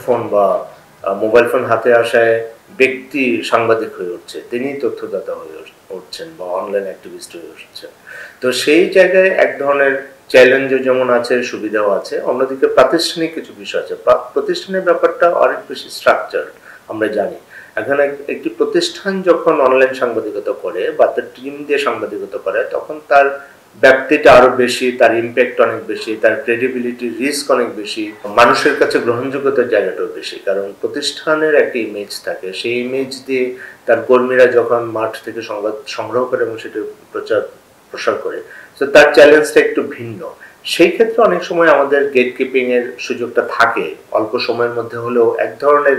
Smartphone বা mobile phone হাতে আসায় ব্যক্তি সাংবাদিক হয়ে উঠছে, তিনি তথ্যদাতা হয়ে উঠছেন বা অনলাইন অ্যাক্টিভিস্ট হয়ে উঠছেন। তো সেই জায়গায় এক ধরনের চ্যালেঞ্জও যেমন আছে, সুবিধাও আছে। অন্যদিকে প্রাতিষ্ঠানিক কিছু বিষয় আছে। প্রতিষ্ঠানের ব্যাপারটা অনেক বেশি স্ট্রাকচার আমরা জানি। এখন একটি প্রতিষ্ঠান যখন অনলাইন সাংবাদিকতা করে বা তার টিম দিয়ে সাংবাদিকতা করে, তখন তার ব্যাপ্তিটা আরো বেশি, তার ইম্প্যাক্ট অনেক বেশি, তার ক্রেডিবিলিটি রিস্ক অনেক বেশি, মানুষের কাছে গ্রহণযোগ্যতার জায়গাটাও বেশি। কারণ প্রতিষ্ঠানের একটা ইমেজ থাকে, সেই ইমেজ দিয়ে তার কর্মীরা যখন মাঠ থেকে সংবাদ সংগ্রহ করে এবং সেটা প্রসার করে, তো তার চ্যালেঞ্জটা একটু ভিন্ন। সেই ক্ষেত্রে অনেক সময় আমাদের গেট কিপিং এর সুযোগটা থাকে, অল্প সময়ের মধ্যে হলেও এক ধরনের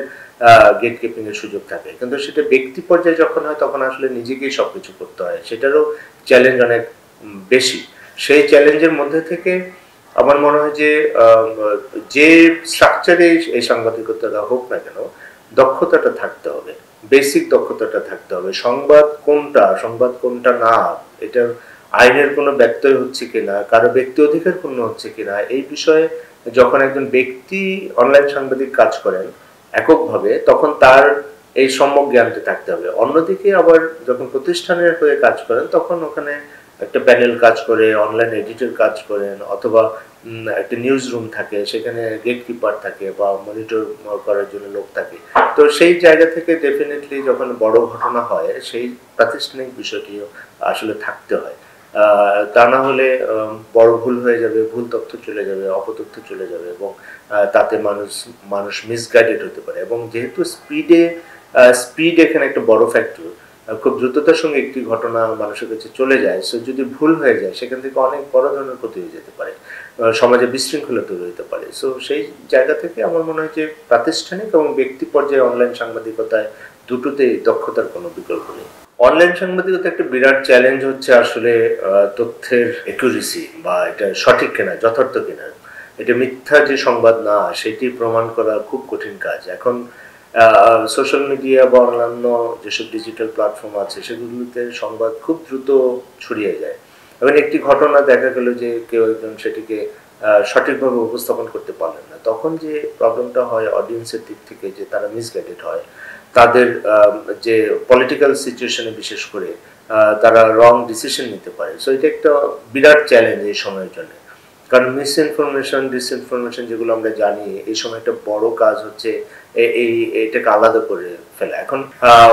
গেট কিপিং এর সুযোগ থাকে। কিন্তু সেটা ব্যক্তি পর্যায়ে যখন হয়, তখন আসলে নিজেকেই সবকিছু করতে হয়, সেটারও চ্যালেঞ্জ অনেক বেশি। সেই চ্যালেঞ্জের মধ্যে থেকে আমার মনে হয় যে স্ট্রাকচারে এই সাংবাদিকতাটা হোক না কেন, দক্ষতাটা থাকতে হবে, বেসিক দক্ষতাটা থাকতে হবে। সংবাদ কোনটা না, এটার আইনের কোনো ব্যত্যয় হচ্ছে কিনা, কারো ব্যক্তি অধিকার পূর্ণ হচ্ছে কিনা, এই বিষয়ে যখন একজন ব্যক্তি অনলাইন সাংবাদিক কাজ করেন এককভাবে, তখন তার এই সম্যক জ্ঞানটা থাকতে হবে। অন্যদিকে আবার যখন প্রতিষ্ঠানের হয়ে কাজ করেন, তখন ওখানে একটা প্যানেল কাজ করে, অনলাইন এডিটর কাজ করেন, অথবা একটা নিউজ রুম থাকে, সেখানে গেট কিপার থাকে বা মনিটর করার জন্য লোক থাকে। তো সেই জায়গা থেকে ডেফিনেটলি যখন বড় ঘটনা হয়, সেই প্রাতিষ্ঠানিক বিষয়টিও আসলে থাকতে হয়। তা না হলে বড় ভুল হয়ে যাবে, ভুল তথ্য চলে যাবে, অপতথ্য চলে যাবে, এবং তাতে মানুষ মিসগাইডেড হতে পারে। এবং যেহেতু স্পিড এখানে একটা বড় ফ্যাক্টর, খুব দ্রুততার সঙ্গে একটি ঘটনা মানুষের কাছে চলে যায়, সো যদি ভুল হয়ে যায়, সেখান থেকে অনেক বড় ধরনের ক্ষতি হয়ে যেতে পারে, সমাজে বিশৃঙ্খলা তৈরি হতে পারে। সো সেই জায়গা থেকে আমার মনে হয় যে প্রাতিষ্ঠানিক এবং ব্যক্তি পর্যায়ে অনলাইন সাংবাদিকতায় দুটোতেই দক্ষতার কোনো বিকল্প নেই। অনলাইন সাংবাদিকতা একটা বিরাট চ্যালেঞ্জ হচ্ছে আসলে তথ্যের একুরেসি, বা এটা সঠিক কিনা, যথার্থ কিনা, এটা মিথ্যা যে সংবাদ না, সেটি প্রমাণ করা খুব কঠিন কাজ। এখন সোশ্যাল মিডিয়া বা অন্যান্য যেসব ডিজিটাল প্ল্যাটফর্ম আছে, সেগুলোতে সংবাদ খুব দ্রুত ছড়িয়ে যায়। এবং একটি ঘটনা দেখা গেল যে কেউ একজন সেটিকে সঠিকভাবে উপস্থাপন করতে পারলেন না, তখন যে প্রবলেমটা হয় অডিয়েন্সের দিক থেকে, যে তারা মিসগাইডেড হয়, তাদের যে পলিটিক্যাল সিচুয়েশনে বিশেষ করে তারা রং ডিসিশন নিতে পারে। সো এটা একটা বিরাট চ্যালেঞ্জ এই সময়ের জন্য। কারণ মিসইনফরমেশন, ডিসইনফরমেশন যেগুলো আমরা জানি, এই সময় একটা বড় কাজ হচ্ছে এটাকে আলাদা করে ফেলা। এখন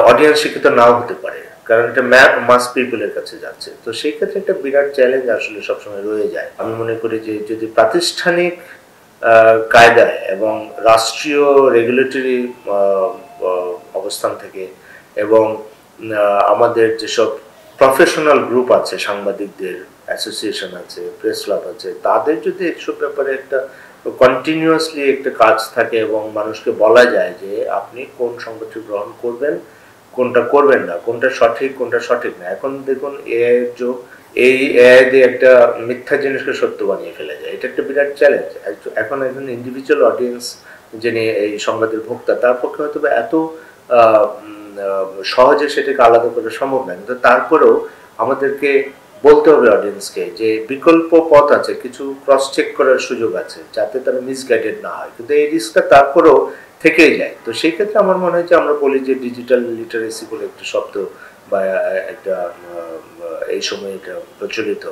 অডিয়েন্স শিক্ষিত নাও হতে পারে, কারণ এটা মাস পিপলের কাছে যাচ্ছে। তো সেই ক্ষেত্রে একটা বিরাট চ্যালেঞ্জ আসলে সবসময় রয়ে যায়। আমি মনে করি যে যদি প্রাতিষ্ঠানিক কায়দায় এবং রাষ্ট্রীয় রেগুলেটরি অবস্থান থেকে, এবং আমাদের যেসব প্রফেশনাল গ্রুপ আছে, সাংবাদিকদের অ্যাসোসিয়েশন আছে, প্রেস ক্লাব আছে, তাদের যদি এসব ব্যাপারে একটা কন্টিনিউয়াসলি একটা কাজ থাকে এবং মানুষকে বলা যায় যে আপনি কোন সংবাদটি গ্রহণ করবেন, কোনটা করবেন না, কোনটা সঠিক না। এখন দেখুন এআই এর যুগ, এই এআই দিয়ে একটা মিথ্যা জিনিসকে সত্য বানিয়ে ফেলা যায়, এটা একটা বিরাট চ্যালেঞ্জ। এখন একজন ইন্ডিভিজুয়াল অডিয়েন্স যিনি এই সংবাদের ভোক্তা, তার পক্ষে হয়তো এত সহজে সেটাকে আলাদা করা সম্ভব না, কিন্তু তারপরেও আমাদেরকে বলতে হবে অডিয়েন্সকে যে বিকল্প পথ আছে, কিছু ক্রস চেক করার সুযোগ আছে, যাতে তারা মিসগাইডেড না হয়। কিন্তু এই রিস্কটা তারপরেও থেকেই যায়। তো সেই ক্ষেত্রে আমার মনে হয় যে আমরা বলি যে ডিজিটাল লিটারেসি বলে একটা শব্দ বা একটা এই সময় এটা প্রচলিত,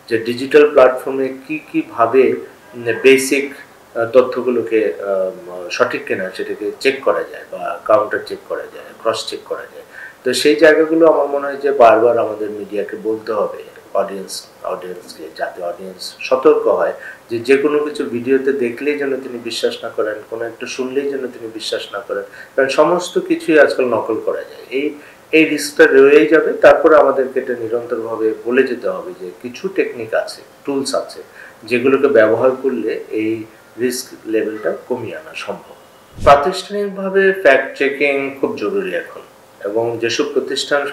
যে ডিজিটাল প্ল্যাটফর্মে কি ভাবে বেসিক তথ্যগুলোকে সঠিক কিনা সেটাকে চেক করা যায়, বা কাউন্টার চেক করা যায়, ক্রস চেক করা যায়। তো সেই জায়গাগুলো আমার মনে হয় যে বারবার আমাদের মিডিয়াকে বলতে হবে অডিয়েন্সকে, যাতে অডিয়েন্স সতর্ক হয় যে যে কোনো কিছু ভিডিওতে দেখলেই যেন তিনি বিশ্বাস না করেন, কোনো একটা শুনলেই যেন তিনি বিশ্বাস না করেন, কারণ সমস্ত কিছুই আজকাল নকল করা যায়। এই রিস্কটা রয়েই যাবে। তারপরে আমাদেরকে এটা নিরন্তরভাবে বলে যেতে হবে যে কিছু টেকনিক আছে, টুলস আছে, যেগুলোকে ব্যবহার করলে এই রিস্ক লেভেলটা কমিয়ে আনা সম্ভব। প্রাতিষ্ঠানিকভাবে ফ্যাক্ট চেকিং খুব জরুরি এখন, এবং যেসব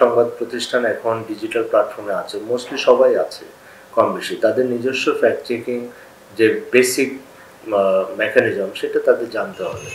সংবাদ প্রতিষ্ঠান এখন ডিজিটাল প্ল্যাটফর্মে আছে, মোস্টলি সবাই আছে কম বেশি, তাদের নিজস্ব ফ্যাক্ট চেকিং যে বেসিক মেকানিজম, সেটা তাদের জানতে হবে।